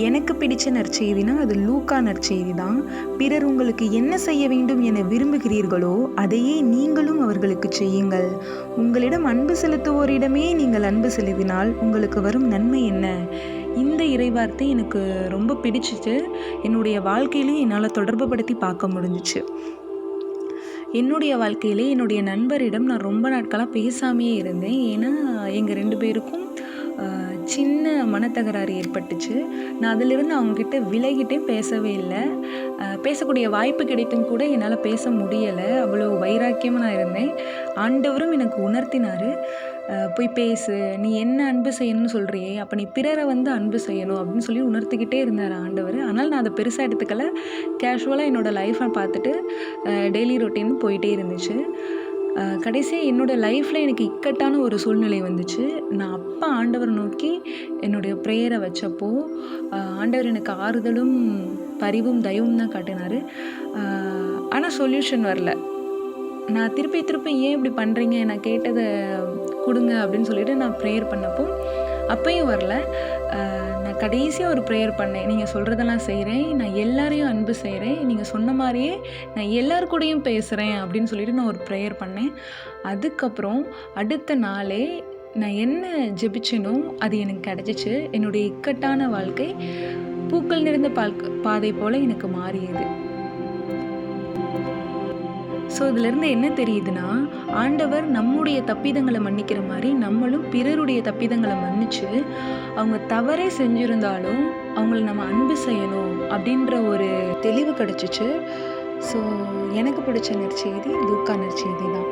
எனக்கு பிடித்த நற்செய்தினா அது லூக்கா நற்செய்தி தான். பிறர் உங்களுக்கு என்ன செய்ய வேண்டும் என விரும்புகிறீர்களோ அதையே நீங்களும் அவர்களுக்கு செய்யுங்கள். உங்களிடம் அன்பு செலுத்துவோரிடமே நீங்கள் அன்பு செலுத்தினால் உங்களுக்கு வரும் நன்மை என்ன? இந்த இறைவார்த்தை எனக்கு ரொம்ப பிடிச்சிட்டு என்னுடைய வாழ்க்கையிலே என்னால் தொடர்பு படுத்தி பார்க்க முடிஞ்சிச்சு. என்னுடைய வாழ்க்கையிலே என்னுடைய நண்பரிடம் நான் ரொம்ப நாட்களாக பேசாமையே இருந்தேன். ஏன்னா எங்கள் 2 பேருக்கும் சின்ன மனத்தகராறு ஏற்பட்டுச்சு. நான் அதிலிருந்து அவங்கக்கிட்ட விலகிட்டேன், பேசவே இல்லை. பேசக்கூடிய வாய்ப்பு கிடைத்தும் கூட என்னால் பேச முடியலை. அவ்வளோ வைராக்கியமாக நான் இருந்தேன். ஆண்டவரும் எனக்கு உணர்த்தினார், போய் பேசு, நீ என்ன அன்பு செய்யணும்னு சொல்கிறியே, அப்போ நீ பிறரை அன்பு செய்யணும் அப்படின்னு சொல்லி உணர்த்திக்கிட்டே இருந்தார் ஆண்டவர். ஆனால் நான் அதை பெருசாக எடுத்துக்கல. கேஷுவலாக என்னோடய லைஃப்பை பார்த்துட்டு டெய்லி ரொட்டீன் போயிட்டே இருந்துச்சு. கடைசியாக என்னோடய லைஃப்பில் எனக்கு இக்கட்டான ஒரு சூழ்நிலை வந்துச்சு. நான் அப்போ ஆண்டவரை நோக்கி என்னுடைய ப்ரேயரை வச்சப்போ ஆண்டவர் எனக்கு ஆறுதலும் பரிவும் தயவும் தான் காட்டினார். ஆனால் சொல்யூஷன் வரல. நான் திருப்பி ஏன் இப்படி பண்ணுறீங்க, நான் கேட்டதை கொடுங்க அப்படின்னு சொல்லிட்டு நான் ப்ரேயர் பண்ணப்போ அப்பையும் வரல. நான் கடைசியாக ஒரு ப்ரேயர் பண்ணேன். நீங்கள் சொல்கிறதெல்லாம் செய்கிறேன், நான் எல்லாரையும் அன்பு செய்கிறேன், நீங்கள் சொன்ன மாதிரியே நான் எல்லார் கூடயும் பேசுகிறேன் அப்படின்னு சொல்லிட்டு நான் ஒரு ப்ரேயர் பண்ணேன். அதுக்கப்புறம் அடுத்த நாளே நான் என்ன ஜெபிச்சேனோ அது எனக்கு கிடச்சிச்சு. என்னுடைய இக்கட்டான வாழ்க்கை பூக்கள் நிறைந்த பாதை போல் எனக்கு மாறியது. ஸோ இதிலேருந்து என்ன தெரியுதுன்னா, ஆண்டவர் நம்முடைய தப்பிதங்களை மன்னிக்கிற மாதிரி நம்மளும் பிறருடைய தப்பிதங்களை மன்னிச்சு அவங்க தவறே செஞ்சுருந்தாலும் அவங்கள நம்ம அன்பு செய்யணும் அப்படின்ற ஒரு தெளிவு கிடச்சிச்சு. ஸோ எனக்கு பிடிச்ச நற்செய்தி லூக்கா நற்செய்தி தான்.